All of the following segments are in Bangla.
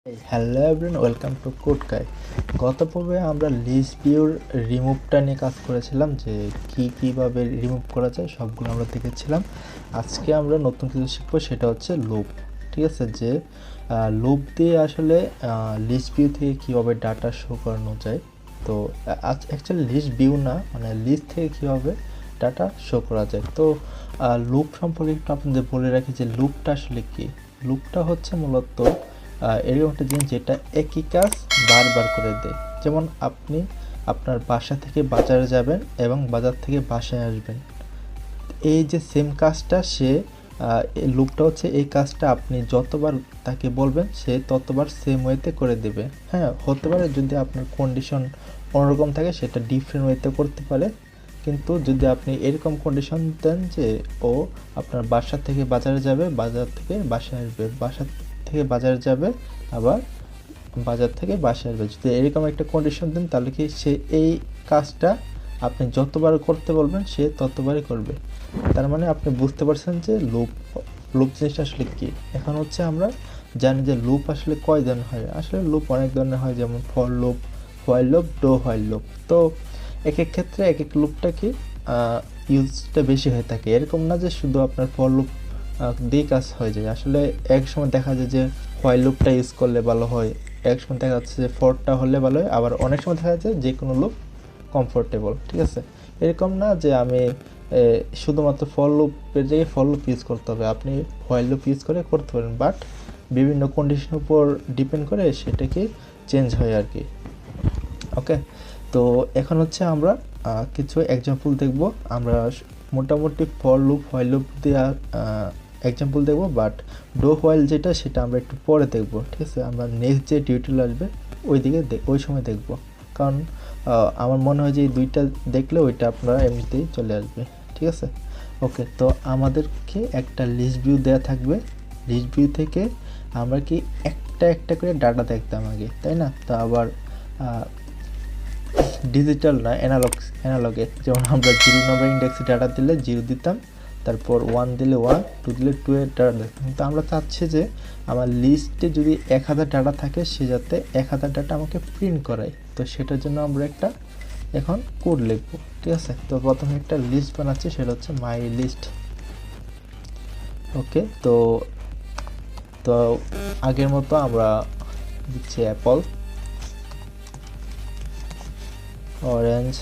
হ্যালো এভরিওয়ান, ওয়েলকাম টু কোডকাই। গত পর্বে আমরা লিস্ট ভিউর রিমুভটা নিয়ে কাজ করেছিলাম, যে কীভাবে রিমুভ করা যায় সবগুলো আমরা দেখেছিলাম। আজকে আমরা নতুন কিছু শিখবো, সেটা হচ্ছে লুপ। ঠিক আছে, যে লুপ দিয়ে আসলে লিস্ট ভিউ থেকে কীভাবে ডাটা শো করানো যায়। তো অ্যাকচুয়ালি লিস্ট ভিউ না, মানে লিস্ট থেকে কীভাবে ডাটা শো করা যায়। তো লুপ সম্পর্কে একটু আপনাদের বলে রাখি যে লুপটা আসলে কী। লুপটা হচ্ছে মূলত এরকম একটা জিনিস যেটা একই কাজ বারবার করে দেয়। যেমন আপনি আপনার বাসা থেকে বাজারে যাবেন এবং বাজার থেকে বাসায় আসবেন, এই যে সেম কাজটা সে লুপটা হচ্ছে এই কাজটা আপনি যতবার তাকে বলবেন সে ততবার সেম ওয়েতে করে দেবে। হ্যাঁ, হতে পারে যদি আপনার কন্ডিশন অন্যরকম থাকে সেটা ডিফারেন্ট ওয়েতে করতে পারে, কিন্তু যদি আপনি এরকম কন্ডিশন দেন যে ও আপনার বাসা থেকে বাজারে যাবে, বাজার থেকে বাসায় আসবে, বাসা থেকে বাজারে যাবে, আবার বাজার থেকে বাসায় আসবে, যদি এরকম একটা কন্ডিশন দেন তাহলে কি সে এই কাজটা আপনি যতবার করতে বলবেন সে ততবারই করবে। তার মানে আপনি বুঝতে পারছেন যে লুপ জিনিসটা আসলে কী। এখন হচ্ছে আমরা জানি যে লুপ আসলে কয় ধরনের হয়। আসলে লুপ অনেক ধরনের হয়, যেমন for loop, while loop, do while loop. তো এক এক ক্ষেত্রে এক এক লুপটা কি ইউজটা বেশি হয়ে থাকে। এরকম না যে শুধু আপনার ফর লুপ দিয়ে কাজ হয়ে যায়। আসলে এক সময় দেখা যায় যে হোয়াইল লুপটা ইউজ করলে ভালো হয়, এক সময় দেখা যাচ্ছে যে ফরটা হলে ভালো হয়, আবার অনেক সময় দেখা যাচ্ছে যে কোনো লুপ কমফোর্টেবল। ঠিক আছে, এরকম না যে আমি শুধুমাত্র ফর লুপের জায়গায় ফর লুপ ইউজ করতে হবে, আপনি হোয়াইল লুপ ইউজ করে করতে পারেন, বাট বিভিন্ন কন্ডিশনের উপর ডিপেন্ড করে সেটাকে চেঞ্জ হয় আর কি। ওকে, তো এখন হচ্ছে আমরা কিছু এক্সাম্পল দেখব। আমরা মোটামুটি ফর লুপ, হোয়াইল লুপ দিয়ে এক্সাম্পল দেখব, বাট ডো হোয়াইল যেটা সেটা আমরা একটু পরে দেখব। ঠিক আছে, আমরা নেক্সট যে টিউটোরিয়াল আসবে ওই সময় দেখব, কারণ আমার মনে হয় যে এই দুইটা দেখলে ওইটা আপনারা এমনিতেই চলে আসবে। ঠিক আছে, ওকে। তো আমাদেরকে একটা লিস্ট ভিউ দেওয়া থাকবে, লিস্ট ভিউ থেকে আমরা কি একটা একটা করে ডাটা দেখতাম আগে, তাই না? তো আবার ডিজিটাল না, অ্যানালগে, যেমন আমরা 0 নম্বর ইন্ডেক্সে ডাটা দিলে 0 দিতাম, তারপর 1 দিলে 1, 2 দিলে 2 এর ডাটা দিতাম। কিন্তু আমরা চাচ্ছি যে আমার লিস্টে যদি 1000 ডাটা থাকে সে যাতে 1000 ডাটা আমাকে প্রিন্ট করায়। তো সেটার জন্য আমরা একটা এখন কোড লিখব। ঠিক আছে, তো প্রথমে একটা লিস্ট বানাচ্ছি, সেটা হচ্ছে মাই লিস্ট। ওকে, তো আগের মতো আমরা দিচ্ছি অ্যাপল, অরেঞ্জ,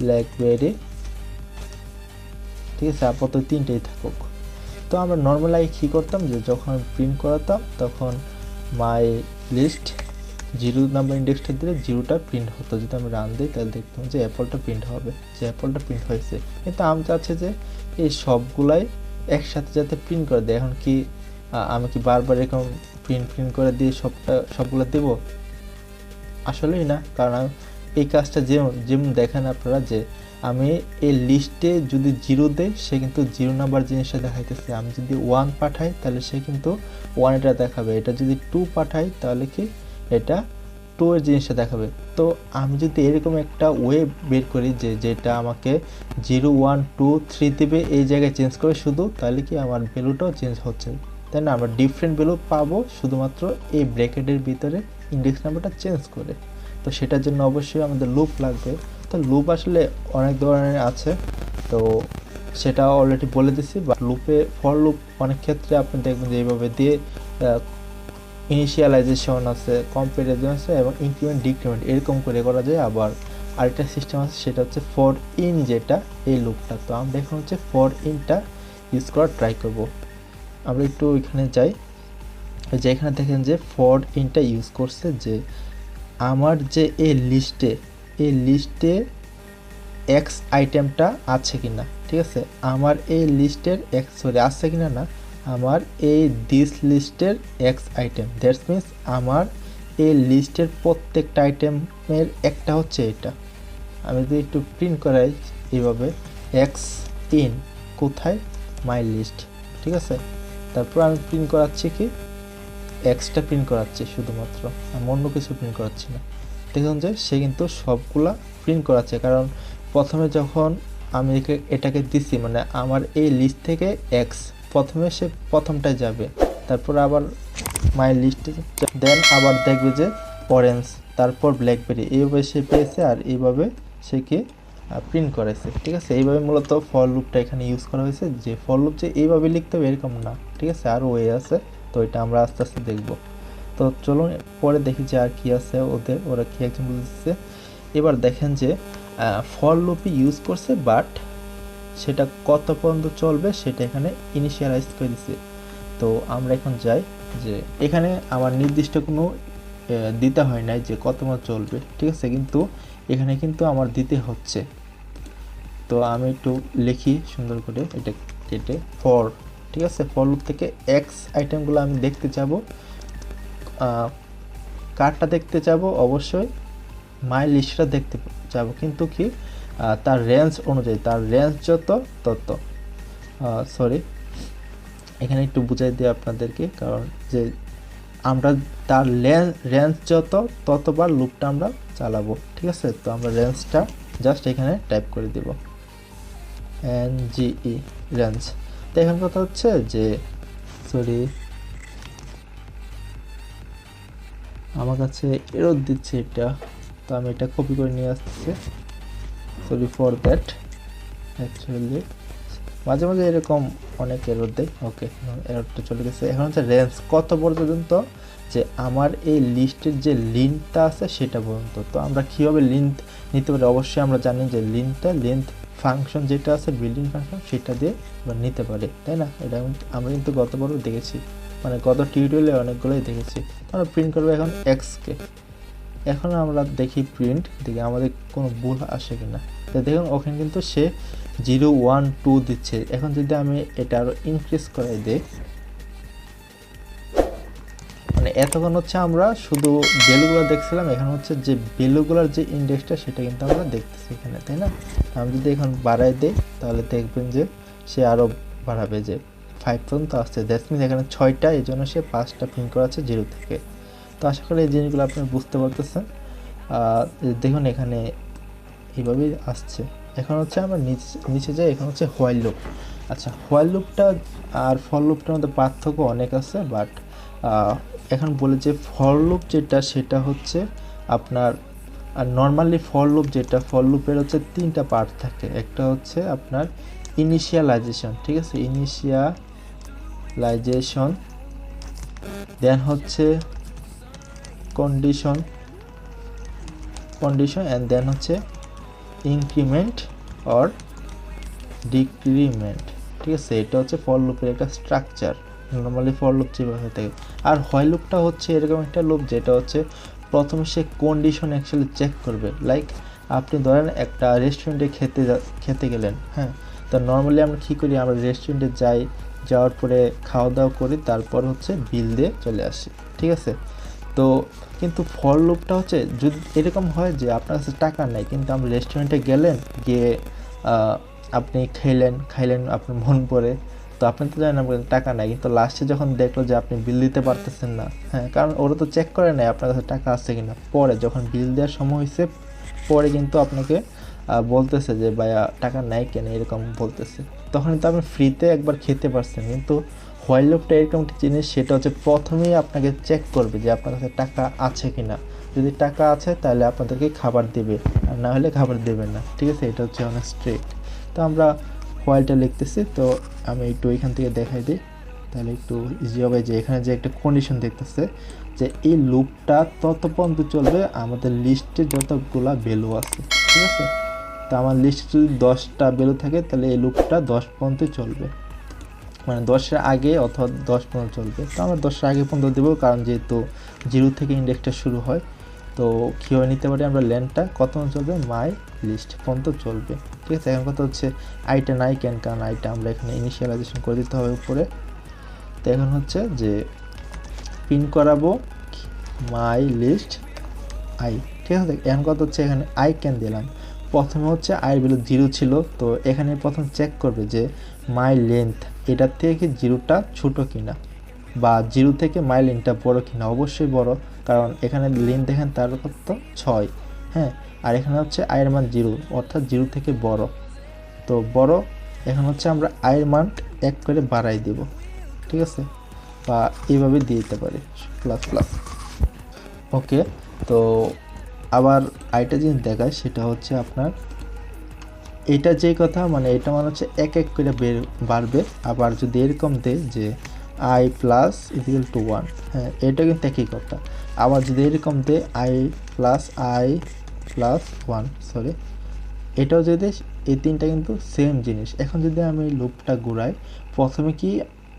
ব্ল্যাকবেরি। ঠিক আছে, আপাতত তিনটেই থাকুক। তো আমরা নর্মালি কী করতাম যে যখন প্রিন্ট করাতাম তখন মাই লিস্ট 0 নাম্বার ইন্ডেক্সটা দিলে 0টা প্রিন্ট হতো। যদি আমি রান দিই তাহলে দেখতাম যে অ্যাপলটা প্রিন্ট হবে, যে অ্যাপলটা প্রিন্ট হয়েছে। কিন্তু আমি চাচ্ছি যে এই সবগুলাই একসাথে যাতে প্রিন্ট করে দেয়। এখন কি আমি কি বারবার এরকম প্রিন্ট করে দিয়ে সবগুলো দেবো? আসলেই না, কারণ এই কাজটা যেমন দেখেন আপনারা যে আমি এই লিস্টে যদি 0 দেই সে কিন্তু 0 নাম্বার জিনিসটা দেখাইতেছে। আমি যদি 1 পাঠাই তাহলে সে কিন্তু 1 এটা দেখাবে। এটা যদি 2 পাঠাই তাহলে কি এটা 2 এর জিনিসটা দেখাবে। তো আমি যদি এরকম একটা ওয়ে বের করি যে যেটা আমাকে 0, 1, 2, 3 দেবে, এই জায়গায় চেঞ্জ করে শুধু, তাহলে কি আমার ভ্যালুটাও চেঞ্জ হচ্ছে, তাই না? আমরা ডিফারেন্ট ভ্যালু পাবো শুধুমাত্র এই ব্র্যাকেটের ভিতরে ইন্ডেক্স নাম্বারটা চেঞ্জ করে। তো সেটার জন্য অবশ্যই আমাদের লুপ লাগবে। তো লুপ আসলে অনেক ধরনের আছে, তো সেটা অলরেডি বলে দিছি। বা লুপে ফর লুপ অনেক ক্ষেত্রে আপনি দেখবেন যে এইভাবে দিয়ে ইনিশিয়ালাইজেশন আছে, কম্পারিজন আছে, এবং ইনক্রিমেন্ট ডিক্রিমেন্ট এরকম করে করা যায়। আবার আরেকটা সিস্টেম আছে, সেটা হচ্ছে ফর ইন, যেটা এই লুপটা। তো আমরা এখন হচ্ছে ফর ইনটা ইউজ করার ট্রাই করব। আমরা একটু ওইখানে যাই, যে এখানে দেখেন যে ফর ইনটা ইউজ করছে যে আমার যে এই লিস্টে এক্স আইটেমটা আছে কিনা। ঠিক আছে, আমার এই লিস্টের আছে কিনা না, আমার এই দিস লিস্টের এক্স আইটেম, দ্যাটস মিনস আমার এই লিস্টের প্রত্যেকটা আইটেমের একটা হচ্ছে এটা। আমি যদি একটু প্রিন্ট করাই এইভাবে, এক্স ইন কোথায়, মাই লিস্ট। ঠিক আছে, তারপর আমি প্রিন্ট করাচ্ছি কি এক্সটা প্রিন্ট করাচ্ছি শুধুমাত্র, আমি অন্য কিছু প্রিন্ট করাচ্ছি না। দেখুন যে সে কিন্তু সবগুলা প্রিন্ট করাচ্ছে, কারণ প্রথমে যখন আমি এটাকে দিছি, মানে আমার এই লিস্ট থেকে এক্স প্রথমে সে প্রথমটায় যাবে, তারপর আবার মাই লিস্টে, দেন আবার দেখবে যে অরেঞ্জ, তারপর ব্ল্যাকবেরি, এইভাবে সে পেয়েছে আর এইভাবে সে কি প্রিন্ট করেছে। ঠিক আছে, এইভাবে মূলত ফর লুপটা এখানে ইউজ করা হয়েছে। যে ফর লুপ যে এইভাবে লিখতে হবে এরকম না, ঠিক আছে, আরও ওয়ে আছে, তো এটা আমরা আস্তে আস্তে দেখব। তো চলুন পরে দেখি যে আর কি আছে ওরা কি একজন বুঝতেছে। এবার দেখেন যে ফর লুপই ইউজ করছে, বাট সেটা কত পর্যন্ত চলবে সেটা এখানে ইনিশিয়ালাইজ করে দিছে। তো আমরা এখন যাই যে এখানে আমার নির্দিষ্ট কোনো দিতে হয় নাই যে কত মাস চলবে, ঠিক আছে, কিন্তু এখানে কিন্তু আমার দিতে হচ্ছে। তো আমি একটু লিখি সুন্দর করে, এটা কেটে ফর, ঠিক আছে, ফর লুপ থেকে এক্স আইটেমগুলো আমি দেখতে যাব। কারটা দেখতে যাব, অবশ্যই মাই লিস্টটা দেখতে যাব, কিন্তু কি তার রেঞ্জ অনুযায়ী, তার রেঞ্জ যত তত, সরি এখানে একটু বুঝাই দিই আপনাদেরকে, কারণ যে আমরা তার রেঞ্জ যত ততবার লুপটা আমরা চালাবো, ঠিক আছে। তো আমরা রেঞ্জটা জাস্ট এখানে টাইপ করে দেব, NGE রেঞ্জ। তো এখন কথা হচ্ছে যে সরি আমার কাছে এরর দিচ্ছে এটা, তো আমি এটা কপি করে নিয়ে আসতেছি, সরি ফর দ্যাট। অ্যাকচুয়ালি মাঝে মাঝে এরকম অনেক এরর দেয়। ওকে, এররটা চলে গেছে। এখন হচ্ছে রেঞ্জ কত পর্যন্ত, যে আমার এই লিস্টের যে লিন্থটা আছে সেটা পর্যন্ত। তো আমরা কীভাবে লিন্থ নিতে পারি, অবশ্যই আমরা জানি যে লেন্থ ফাংশন যেটা আছে, বিল্ডিং ফাংশন, সেটা দিয়ে আমরা নিতে পারি, তাই না। এটা আমরা কিন্তু গতবারও দেখেছি, মানে গত টিউটোরিয়ালে অনেকগুলোই দেখেছি। আমরা প্রিন্ট করবো এখন এক্সকে। এখন আমরা দেখি প্রিন্ট, দেখি আমাদের কোনো ভুল আসে কিনা। তো দেখুন ওখানে কিন্তু সে 0 1 2 দিচ্ছে। এখন যদি আমি এটা আরও ইনক্রিজ করাই দিই, মানে এতক্ষণ হচ্ছে আমরা শুধু ভ্যালুগুলো দেখছিলাম, এখন হচ্ছে যে ভ্যালুগুলোর যে ইন্ডেক্সটা সেটা কিন্তু আমরা দেখতেছি এখানে, তাই না। আমি যদি এখন বাড়াই দিই তাহলে দেখবেন যে সে আরও বাড়াবে, যে 5 পর্যন্ত আসছে। দ্যাটস মিনস এখানে 6টা, এই জন্য সে 5টা প্রিন্ট করাচ্ছে 0 থেকে। তো আশা করি এই জিনিসগুলো আপনি বুঝতে পারতেছেন। দেখুন এখানে এইভাবেই আসছে। এখন হচ্ছে আমরা নিচে যাই, এখন হচ্ছে হোয়াইল লুপ। আচ্ছা, হোয়াইল লুপটা আর ফর লুপটার মধ্যে পার্থক্য অনেক আছে, বাট এখন বলে যে ফর লুপ যেটা সেটা হচ্ছে আপনার, আর নর্মালি ফর লুপ যেটা, ফর লুপের হচ্ছে 3টা পার্ট থাকে। একটা হচ্ছে আপনার ইনিশিয়ালাইজেশন, ঠিক আছে, ইনিশিয়ালাইজেশন, দেন হচ্ছে কন্ডিশন অ্যান্ড দেন হচ্ছে ইনক্রিমেন্ট অর ডিক্রিমেন্ট, ঠিক আছে। এটা হচ্ছে ফর লুপের একটা স্ট্রাকচার, নর্মালি ফর লুপ যেভাবে হয়ে থাকে। আর হোয়াইল লুপটা হচ্ছে এরকম একটা লুপ যেটা হচ্ছে প্রথমে সে কন্ডিশন অ্যাকচুয়ালি চেক করবে। লাইক আপনি ধরেন একটা রেস্টুরেন্টে খেতে গেলেন, হ্যাঁ, তো নর্মালি আমরা কী করি, আমরা রেস্টুরেন্টে যাওয়ার পরে খাওয়া দাওয়া করি, তারপর হচ্ছে বিল দিয়ে চলে আসি, ঠিক আছে। তো কিন্তু ফর লুপটা হচ্ছে যদি এরকম হয় যে আপনার কাছে টাকা নেই, কিন্তু আপনি রেস্টুরেন্টে গেলেন, গিয়ে আপনি খাইলেন আপনার মন পড়ে, তো আপনি তো জানেন আপনার টাকা নেই, কিন্তু লাস্টে যখন দেখলো যে আপনি বিল দিতে পারতেছেন না, হ্যাঁ, কারণ ওরা তো চেক করে নেয় আপনার কাছে টাকা আছে কিনা, পরে যখন বিল দেওয়ার সময় হয়েছে পরে কিন্তু আপনাকে বলতেছে যে ভাইয়া টাকা নেই কেন, এরকম বলতেছে। তখন তো আপনি ফ্রিতে একবার খেতে পারছেন। কিন্তু হোয়াইল লুপটা এরকম একটা জিনিস, সেটা হচ্ছে প্রথমেই আপনাকে চেক করবে যে আপনার কাছে টাকা আছে কিনা। যদি টাকা আছে তাহলে আপনাদেরকে খাবার দেবে, আর না হলে খাবার দেবে না, ঠিক আছে। এটা হচ্ছে অনেক স্ট্রিক্ট। তো আমরা হোয়াইলটা লিখতেছি, তো আমি একটু এখান থেকে দেখাই দিই, তাহলে একটু ইজি হবে। যে এখানে যে একটা কন্ডিশন দেখতেছে যে এই লুপটা তত পর্যন্ত চলবে আমাদের লিস্টে যতগুলা ভ্যালু আছে, ঠিক আছে। তো আমার লিস্টে যদি 10টা ভ্যালু থাকে তাহলে এই লুপটা 10 পর্যন্ত চলবে, মানে 10-এর আগে অথবা 10 পর্যন্ত চলবে। তো আমরা 10-এর আগে পর্যন্ত দেবো, কারণ যেহেতু 0 থেকে ইন্ডেক্সটা শুরু হয়। তো কীভাবে নিতে পারি আমরা, লেনটা কত চলবে, মাই লিস্ট পর্যন্ত চলবে, ঠিক আছে। এখন কথা হচ্ছে আইটা নাই কেন, কারণ আইটা আমরা এখানে ইনিশিয়ালাইজেশন করে দিতে হবে উপরে। তো এখন হচ্ছে যে প্রিন্ট করাবো মাই লিস্ট আই, ঠিক আছে। এখন কথা হচ্ছে এখানে আই ক্যান দিলাম, প্রথমে হচ্ছে আই ভ্যালু 0 ছিল, তো এখানে প্রথম চেক করবে যে মাই লেন্থ এটার থেকে 0টা ছোটো কিনা, বা 0 থেকে মাই লেন্থটা বড় কিনা। অবশ্যই বড়, কারণ এখানে লেন্থ দেখেন তার কত 6, হ্যাঁ, আর এখানে হচ্ছে আয়ের মান 0, অর্থাৎ 0 থেকে বড়, তো বড়। এখন হচ্ছে আমরা আয়ের মান এক করে বাড়াই দেব, ঠিক আছে, বা এইভাবে দিয়ে দিতে পারি প্লাস প্লাস। ওকে, তো আবার আরেকটা জিনিস দেখায়, সেটা হচ্ছে আপনার এটা যে কথা, মানে এটা মানে হচ্ছে এক এক করে বাড়বে। আবার যদি এরকম দেয় যে আই প্লাস ইকুয়াল টু 1, হ্যাঁ এটা কিন্তু একই কথা। আবার যদি এরকম দেয় আই প্লাস 1, সরি, এটাও যদি, এই তিনটা কিন্তু সেম জিনিস। এখন যদি আমি লুপটা ঘুরাই, প্রথমে কি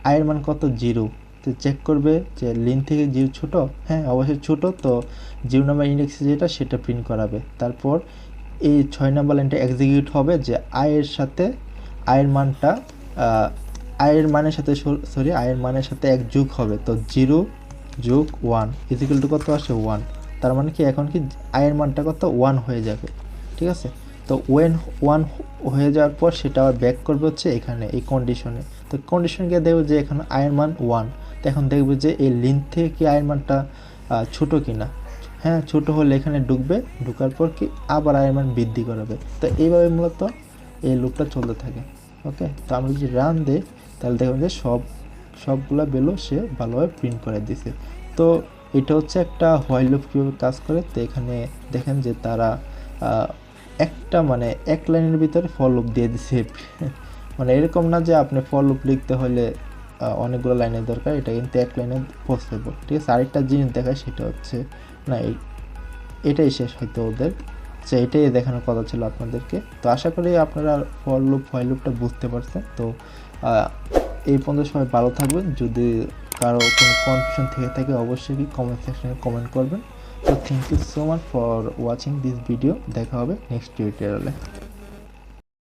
আয়ের মান কত, 0, তো চেক করবে যে লিন থেকে 0 ছোট, হ্যাঁ অবশ্যই ছোট, তো 0 নাম্বার ইন্ডেক্সে যেটা সেটা প্রিন্ট করাবে। তারপর এই 6 নাম্বার লাইনটা এক্সিকিউট হবে যে আয়ের সাথে আয়ের মানটা আয়ের মানের সাথে আয়ের মানের সাথে 1 যোগ হবে, তো 0 যোগ 1 ইকুয়াল টু কত আসে 1। তার মানে কি এখন কি আয়ের মানটা কত 1 হয়ে যাবে, ঠিক আছে। তো ওয়েন 1 হয়ে যাওয়ার পর সেটা আবার ব্যাক করবে হচ্ছে এখানে এই কন্ডিশনে। তো কন্ডিশনে গিয়ে দেখবে যে এখানে আয়ের মান 1, তো এখন দেখবে যে এই লিন থেকে কি আয়ের মানটা ছোট কিনা, হ্যাঁ ছোট হলে এখানে ঢুকবে, ঢুকার পর কি আবার আয়ের মান বৃদ্ধি করাবে। তো এইভাবে মূলত এই লুপটা চলতে থাকে। ওকে, তো আমরা যদি রান দিই তাহলে দেখবেন যে সবগুলা ভ্যালু সে ভালোভাবে প্রিন্ট করে দিছে। তো এটা হচ্ছে একটা হোয়াইল লুপ কীভাবে কাজ করে। তো এখানে দেখেন যে তারা একটা মানে এক লাইনের ভিতরে ফর লুপ দিয়ে দিছে। মানে এরকম না যে আপনি ফর লুপ লিখতে হলে অনেকগুলো লাইনের দরকার, এটা কিন্তু এক লাইনে পসিবল, ঠিক আছে। আরেকটা জিনিস দেখায়, সেটা হচ্ছে না এটাই শেষ হয়তো ওদের, যে এটাই দেখানোর কথা ছিল আপনাদেরকে। তো আশা করি আপনারা ফর লুপ হোয়াইল লুপটা বুঝতে পারছেন। তো এই পর্যন্ত সবাই ভালো থাকবেন। যদি কারো কোনো কনফিউশন থেকে থাকে অবশ্যই কি কমেন্ট সেকশনে কমেন্ট করবেন। তো thank you so much for watching this video. দেখা হবে নেক্সট টিউটোরিয়ালে।